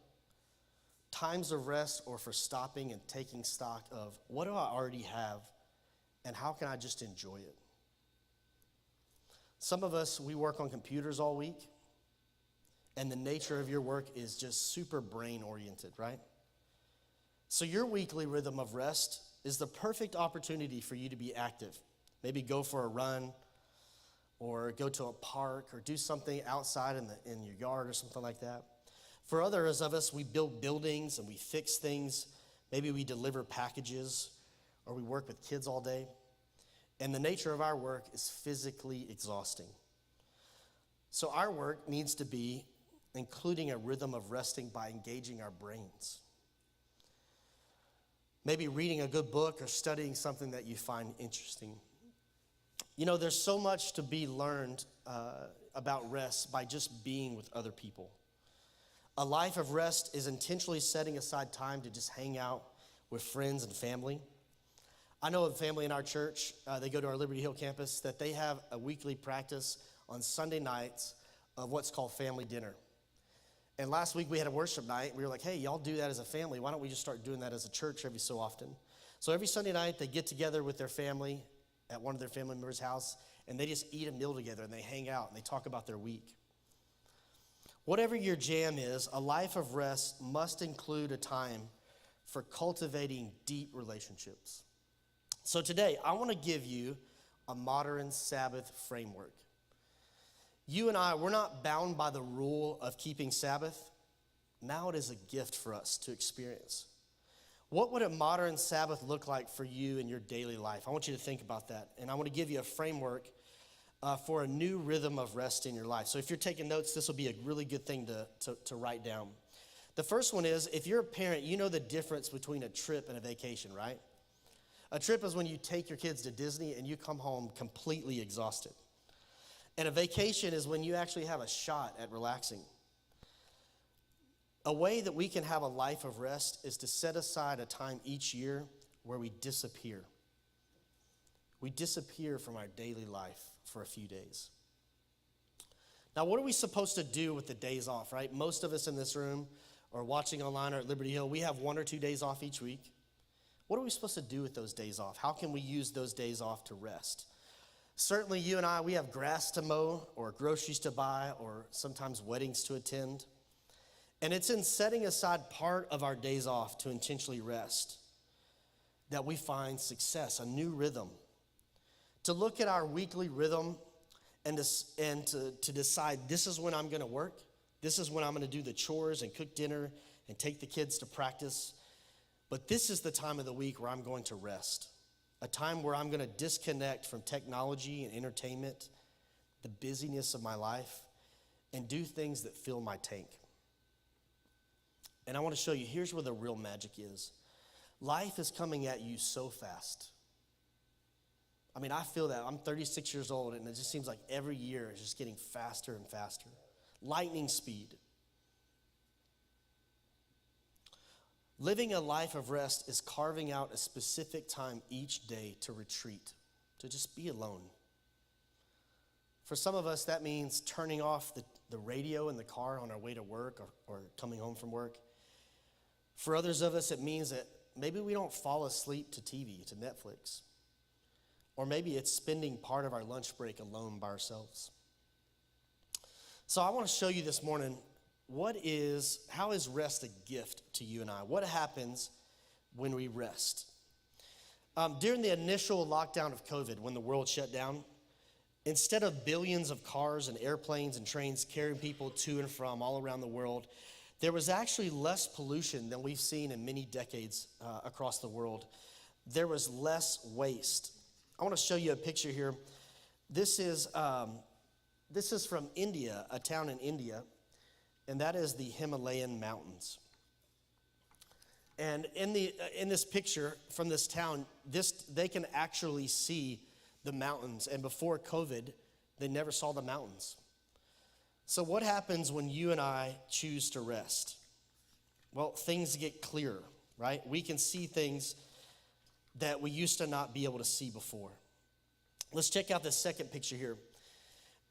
F: times of rest are for stopping and taking stock of what do I already have and how can I just enjoy it? Some of us, we work on computers all week, and the nature of your work is just super brain oriented, right? So your weekly rhythm of rest is the perfect opportunity for you to be active. Maybe go for a run or go to a park or do something outside in your yard or something like that. For others of us, we build buildings and we fix things. Maybe we deliver packages or we work with kids all day. And the nature of our work is physically exhausting. So our work needs to be including a rhythm of resting by engaging our brains. Maybe reading a good book or studying something that you find interesting. You know, there's so much to be learned about rest by just being with other people. A life of rest is intentionally setting aside time to just hang out with friends and family. I know a family in our church, they go to our Liberty Hill campus, that they have a weekly practice on Sunday nights of what's called family dinner. And last week we had a worship night. We were like, hey, y'all do that as a family. Why don't we just start doing that as a church every so often? So every Sunday night they get together with their family at one of their family members' house, and they just eat a meal together, and they hang out, and they talk about their week. Whatever your jam is, a life of rest must include a time for cultivating deep relationships. So today, I want to give you a modern Sabbath framework. You and I, we're not bound by the rule of keeping Sabbath. Now it is a gift for us to experience. What would a modern Sabbath look like for you in your daily life? I want you to think about that. And I want to give you a framework for a new rhythm of rest in your life. So if you're taking notes, this will be a really good thing to write down. The first one is, if you're a parent, you know the difference between a trip and a vacation, right? A trip is when you take your kids to Disney and you come home completely exhausted. And a vacation is when you actually have a shot at relaxing. A way that we can have a life of rest is to set aside a time each year where we disappear. We disappear from our daily life for a few days. Now, what are we supposed to do with the days off, right? Most of us in this room or watching online or at Liberty Hill, we have 1 or 2 days off each week. What are we supposed to do with those days off? How can we use those days off to rest? Certainly, you and I, we have grass to mow or groceries to buy or sometimes weddings to attend. And it's in setting aside part of our days off to intentionally rest that we find success, a new rhythm. To look at our weekly rhythm and to decide, this is when I'm going to work. This is when I'm going to do the chores and cook dinner and take the kids to practice. But this is the time of the week where I'm going to rest. A time where I'm going to disconnect from technology and entertainment, the busyness of my life, and do things that fill my tank. And I want to show you, here's where the real magic is. Life is coming at you so fast. I mean, I feel that. I'm 36 years old, and it just seems like every year is just getting faster and faster. Lightning speed. Living a life of rest is carving out a specific time each day to retreat, to just be alone. For some of us, that means turning off the radio in the car on our way to work or coming home from work. For others of us, it means that maybe we don't fall asleep to TV, to Netflix. Or maybe it's spending part of our lunch break alone by ourselves. So I want to show you this morning, how is rest a gift to you and I? What happens when we rest? During the initial lockdown of COVID, when the world shut down, instead of billions of cars and airplanes and trains carrying people to and from all around the world, there was actually less pollution than we've seen in many decades across the world. There was less waste. I want to show you a picture here. This is from India, a town in India, and that is the Himalayan mountains. And in this picture from this town, they can actually see the mountains. And before COVID, they never saw the mountains. So what happens when you and I choose to rest? Well, things get clearer, right? We can see things that we used to not be able to see before. Let's check out this second picture here.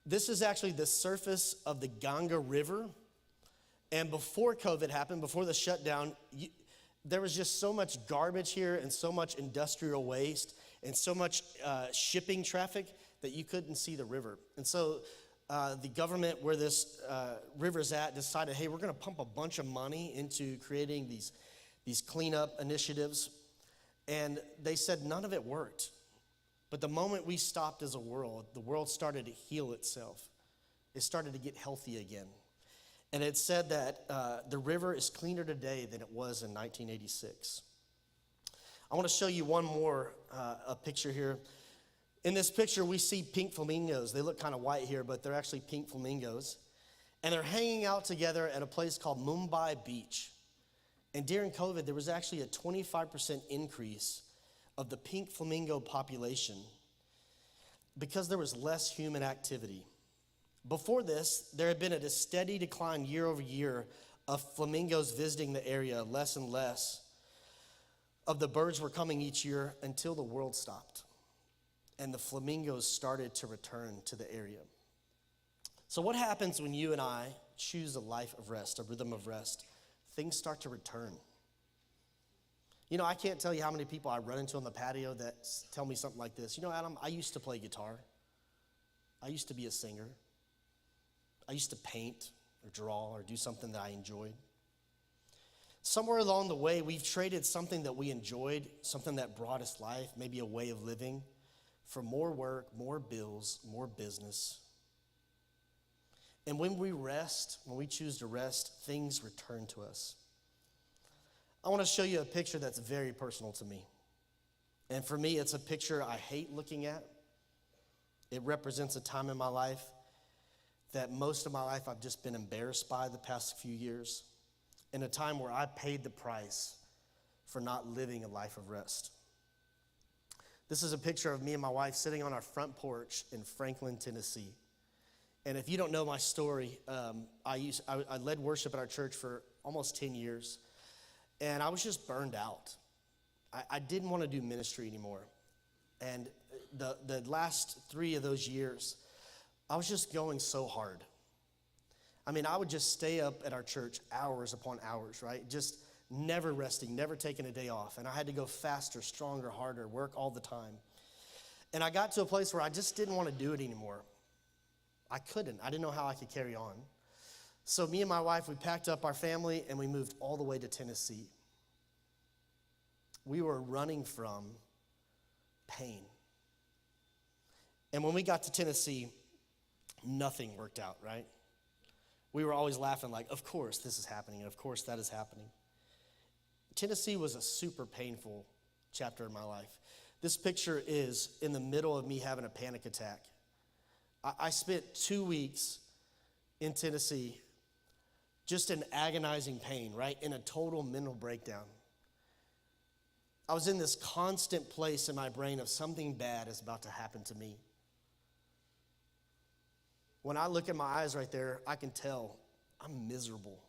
F: This is actually the surface of the Ganga River. And before COVID happened, before the shutdown, there was just so much garbage here and so much industrial waste and so much shipping traffic that you couldn't see the river. And so the government where this river's at decided, hey, we're going to pump a bunch of money into creating these cleanup initiatives. And they said none of it worked. But the moment we stopped as a world, the world started to heal itself. It started to get healthy again. And it said that the river is cleaner today than it was in 1986. I want to show you one more a picture here. In this picture, we see pink flamingos. They look kind of white here, but they're actually pink flamingos. And they're hanging out together at a place called Mumbai Beach. And during COVID, there was actually a 25% increase of the pink flamingo population because there was less human activity. Before this, there had been a steady decline year over year of flamingos visiting the area, less and less of the birds were coming each year until the world stopped and the flamingos started to return to the area. So what happens when you and I choose a life of rest, a rhythm of rest? Things start to return. You know, I can't tell you how many people I run into on the patio that tell me something like this. You know, Adam, I used to play guitar. I used to be a singer. I used to paint or draw or do something that I enjoyed. Somewhere along the way, we've traded something that we enjoyed, something that brought us life, maybe a way of living, for more work, more bills, more business. And when we rest, when we choose to rest, things return to us. I want to show you a picture that's very personal to me. And for me, it's a picture I hate looking at. It represents a time in my life that most of my life I've just been embarrassed by the past few years, in a time where I paid the price for not living a life of rest. This is a picture of me and my wife sitting on our front porch in Franklin, Tennessee. And if you don't know my story, I led worship at our church for almost 10 years, and I was just burned out. I didn't want to do ministry anymore. And the last 3 of those years, I was just going so hard. I mean, I would just stay up at our church hours upon hours, right? Just never resting, never taking a day off. And I had to go faster, stronger, harder, work all the time. And I got to a place where I just didn't want to do it anymore. I couldn't. I didn't know how I could carry on. So me and my wife, we packed up our family and we moved all the way to Tennessee. We were running from pain. And when we got to Tennessee, nothing worked out, right? We were always laughing like, of course this is happening, and of course that is happening. Tennessee was a super painful chapter in my life. This picture is in the middle of me having a panic attack. I spent 2 weeks in Tennessee just in agonizing pain, right? In a total mental breakdown. I was in this constant place in my brain of something bad is about to happen to me. When I look in my eyes right there, I can tell I'm miserable.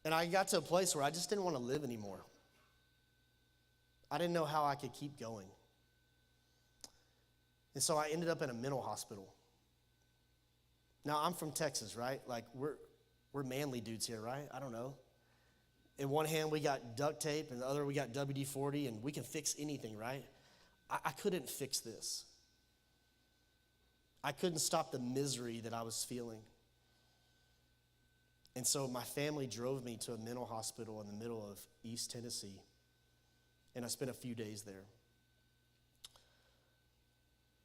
F: And I got to a place where I just didn't want to live anymore. I didn't know how I could keep going. And so I ended up in a mental hospital. Now, I'm from Texas, right? Like, we're manly dudes here, right? I don't know. In one hand, we got duct tape, and the other, we got WD-40, and we can fix anything, right? I couldn't fix this. I couldn't stop the misery that I was feeling. And so my family drove me to a mental hospital in the middle of East Tennessee, and I spent a few days there.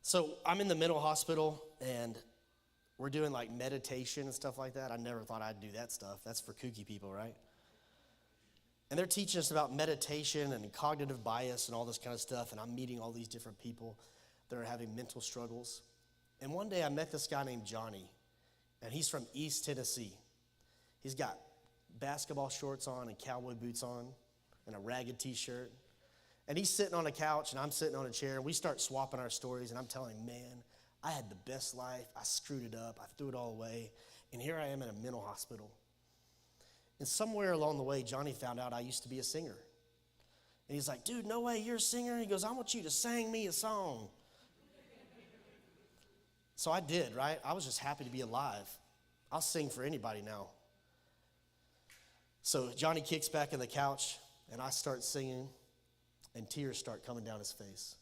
F: So I'm in the mental hospital, and we're doing like meditation and stuff like that. I never thought I'd do that stuff. That's for kooky people, right? And they're teaching us about meditation and cognitive bias and all this kind of stuff, and I'm meeting all these different people that are having mental struggles. And one day I met this guy named Johnny, and he's from East Tennessee. He's got basketball shorts on and cowboy boots on and a ragged t-shirt. And he's sitting on a couch and I'm sitting on a chair, and we start swapping our stories, and I'm telling him, man, I had the best life. I screwed it up. I threw it all away. And here I am in a mental hospital. And somewhere along the way, Johnny found out I used to be a singer. And he's like, dude, no way, you're a singer? He goes, I want you to sing me a song. So I did, right? I was just happy to be alive. I'll sing for anybody now. So Johnny kicks back in the couch, and I start singing, and tears start coming down his face.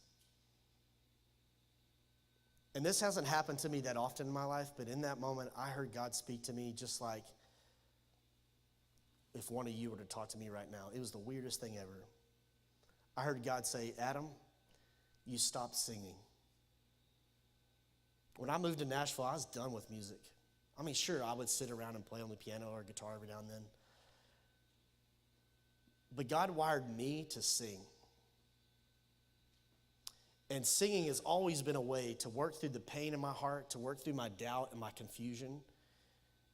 F: And this hasn't happened to me that often in my life, but in that moment, I heard God speak to me just like if one of you were to talk to me right now. It was the weirdest thing ever. I heard God say, Adam, you stopped singing. When I moved to Nashville, I was done with music. I mean, sure, I would sit around and play on the piano or guitar every now and then. But God wired me to sing. And singing has always been a way to work through the pain in my heart, to work through my doubt and my confusion.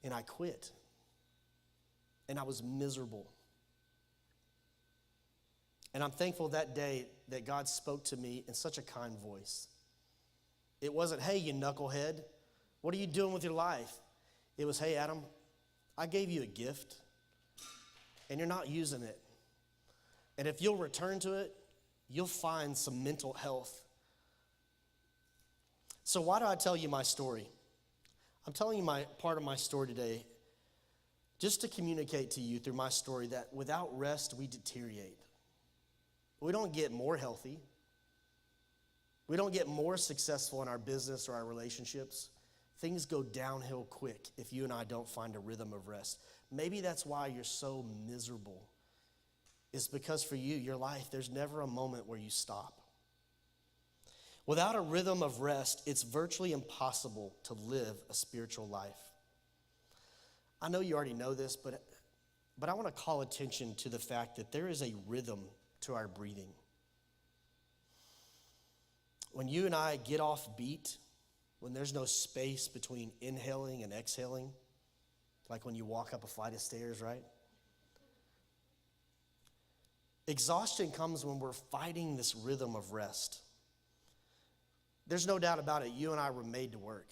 F: And I quit. And I was miserable. And I'm thankful that day that God spoke to me in such a kind voice. It wasn't, hey, you knucklehead, what are you doing with your life? It was, hey, Adam, I gave you a gift, and you're not using it. And if you'll return to it, you'll find some mental health. So why do I tell you my story? I'm telling you part of my story today just to communicate to you through my story that without rest, we deteriorate. We don't get more healthy. We don't get more successful in our business or our relationships. Things go downhill quick if you and I don't find a rhythm of rest. Maybe that's why you're so miserable. It's because for you, your life, there's never a moment where you stop. Without a rhythm of rest, it's virtually impossible to live a spiritual life. I know you already know this, but I want to call attention to the fact that there is a rhythm to our breathing. When you and I get off beat, when there's no space between inhaling and exhaling, like when you walk up a flight of stairs, right? Exhaustion comes when we're fighting this rhythm of rest. There's no doubt about it, you and I were made to work,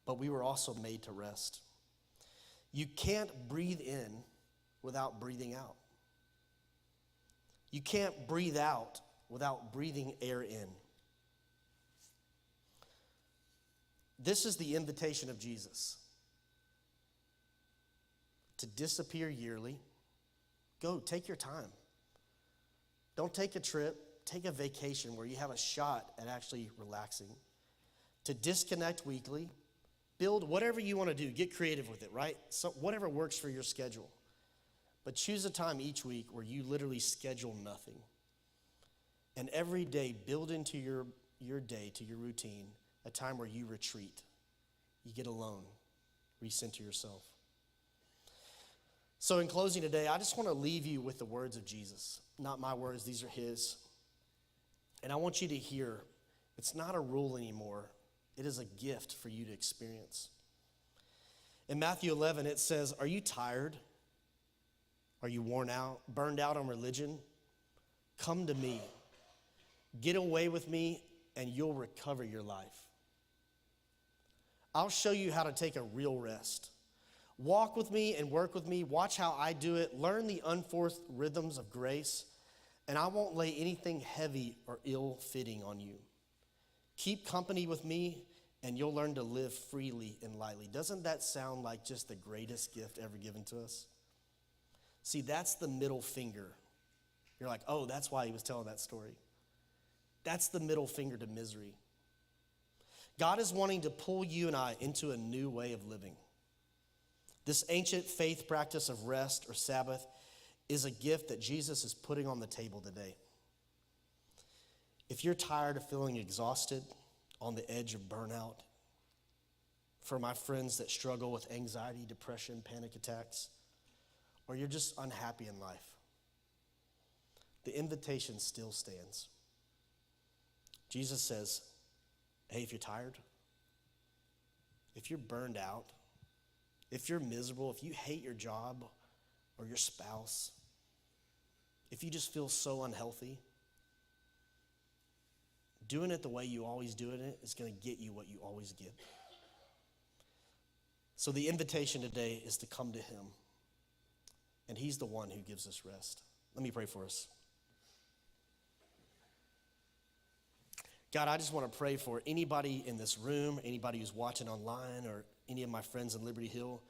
F: but we were also made to rest. You can't breathe in without breathing out. You can't breathe out without breathing air in. This is the invitation of Jesus. To disappear yearly. Go, take your time. Don't take a trip. Take a vacation where you have a shot at actually relaxing. To disconnect weekly. Build whatever you want to do. Get creative with it, right? So whatever works for your schedule. But choose a time each week where you literally schedule nothing. And every day, build into your day, to your routine, a time where you retreat. You get alone. Recenter yourself. So in closing today, I just want to leave you with the words of Jesus. Not my words, these are his. And I want you to hear, it's not a rule anymore. It is a gift for you to experience. In Matthew 11, it says, are you tired? Are you worn out, burned out on religion? Come to me. Get away with me, and you'll recover your life. I'll show you how to take a real rest. Walk with me and work with me. Watch how I do it. Learn the unforced rhythms of grace, and I won't lay anything heavy or ill-fitting on you. Keep company with me, and you'll learn to live freely and lightly. Doesn't that sound like just the greatest gift ever given to us? See, that's the middle finger. You're like, oh, that's why he was telling that story. That's the middle finger to misery. God is wanting to pull you and I into a new way of living. This ancient faith practice of rest or Sabbath is a gift that Jesus is putting on the table today. If you're tired of feeling exhausted, on the edge of burnout, for my friends that struggle with anxiety, depression, panic attacks, or you're just unhappy in life, the invitation still stands. Jesus says, hey, if you're tired, if you're burned out, if you're miserable, if you hate your job or your spouse, if you just feel so unhealthy, doing it the way you always do it is going to get you what you always get. So the invitation today is to come to him. And he's the one who gives us rest. Let me pray for us. God, I just want to pray for anybody in this room, anybody who's watching online, or any of my friends in Liberty Hill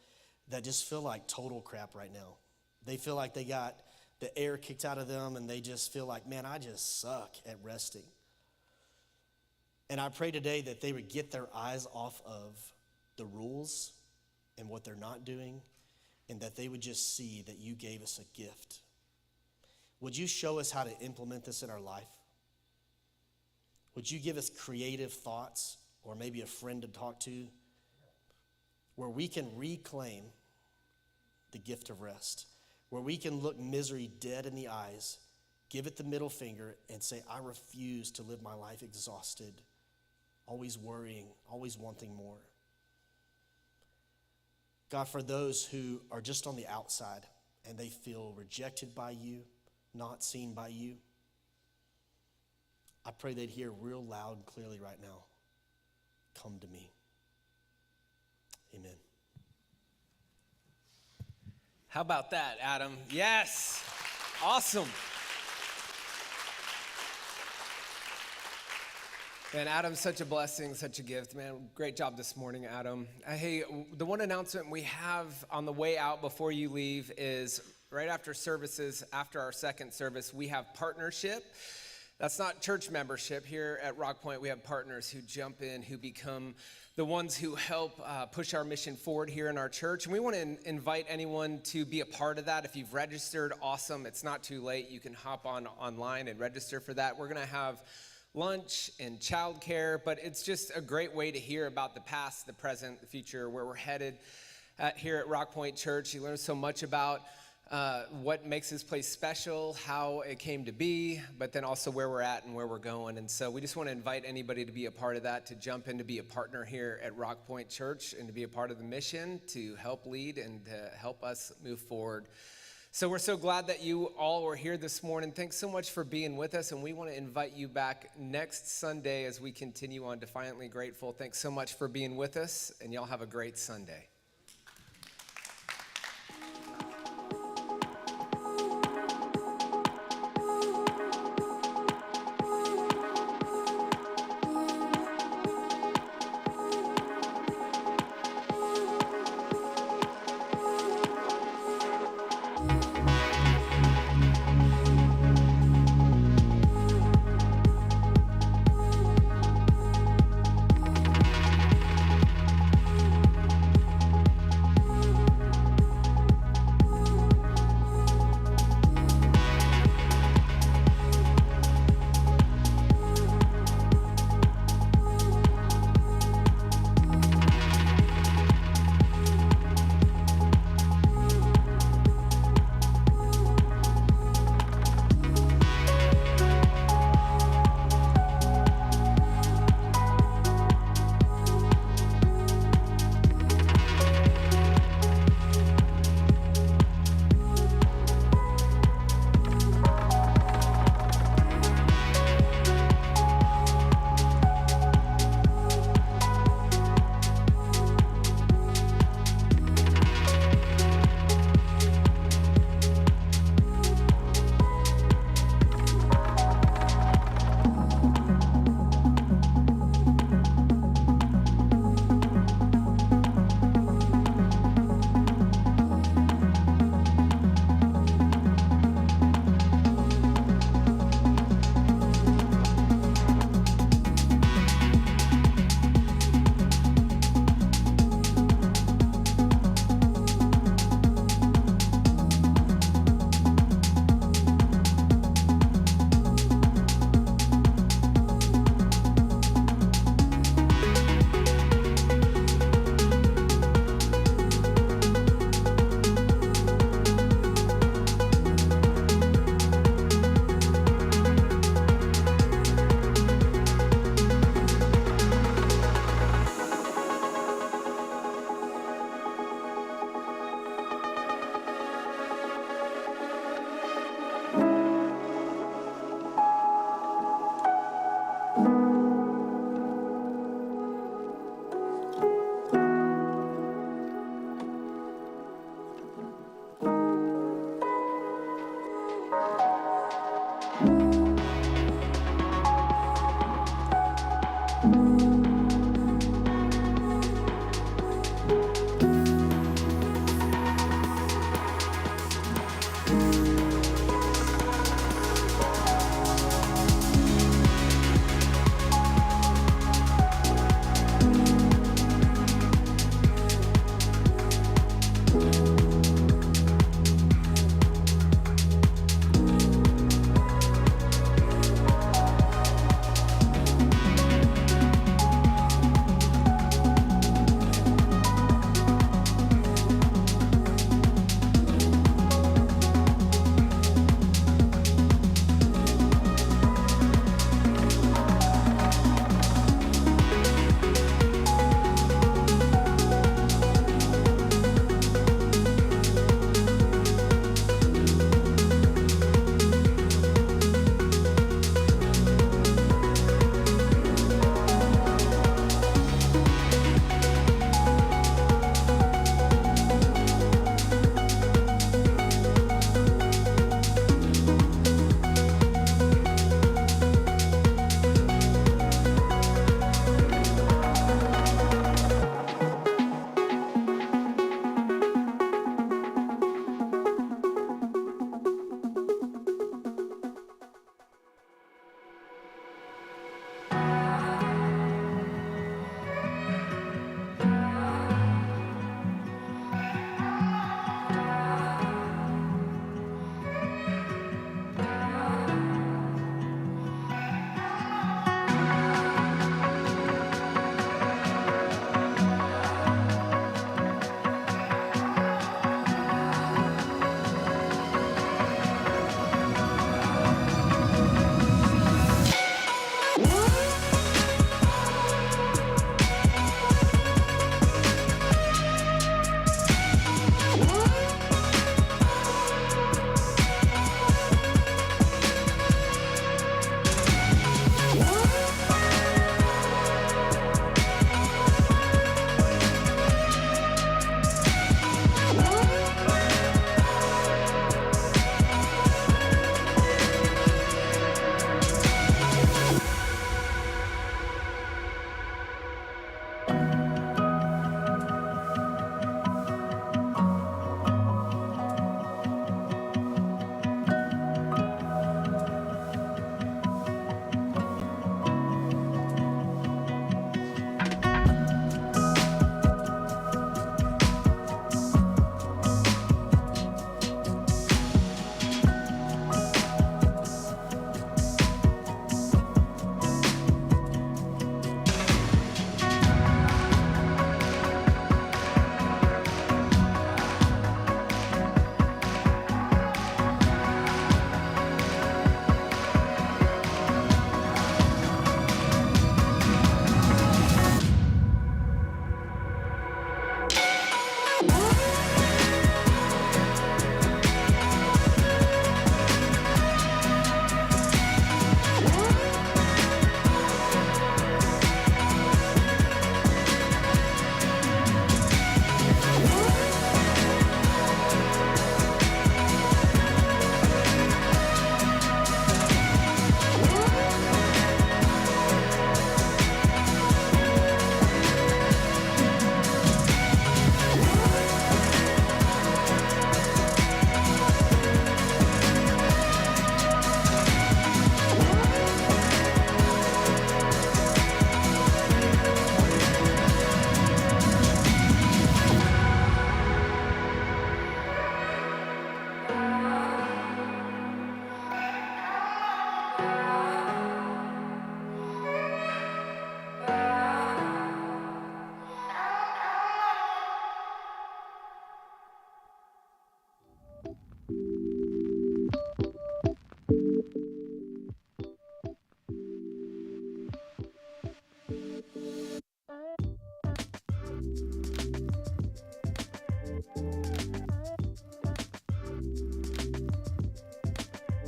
F: that just feel like total crap right now. They feel like they got the air kicked out of them, and they just feel like, man, I just suck at resting. And I pray today that they would get their eyes off of the rules and what they're not doing, and that they would just see that you gave us a gift. Would you show us how to implement this in our life? Would you give us creative thoughts, or maybe a friend to talk to, where we can reclaim the gift of rest, where we can look misery dead in the eyes, give it the middle finger, and say, I refuse to live my life exhausted, always worrying, always wanting more. God, for those who are just on the outside and they feel rejected by you, not seen by you, I pray they'd hear real loud and clearly right now, come to me. Amen.
B: How about that, Adam? Yes. Awesome. Man, Adam's such a blessing, such a gift, man. Great job this morning, Adam. Hey, the one announcement we have on the way out before you leave is right after services, after our second service, we have partnership. That's not church membership. Here at RockPointe, we have partners who jump in, who become the ones who help push our mission forward here in our church. And we want to invite anyone to be a part of that. If you've registered, awesome. It's not too late. You can hop online and register for that. We're going to have lunch and childcare, but it's just a great way to hear about the past, the present, the future, where we're headed here at RockPointe Church. You learn so much about what makes this place special, how it came to be, but then also where we're at and where we're going. And so we just want to invite anybody to be a part of that, to jump in to be a partner here at RockPointe Church and to be a part of the mission, to help lead and to help us move forward. So we're so glad that you all were here this morning. Thanks so much for being with us, and we want to invite you back next Sunday as we continue on Defiantly Grateful. Thanks so much for being with us, and y'all have a great Sunday.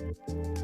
B: Amen.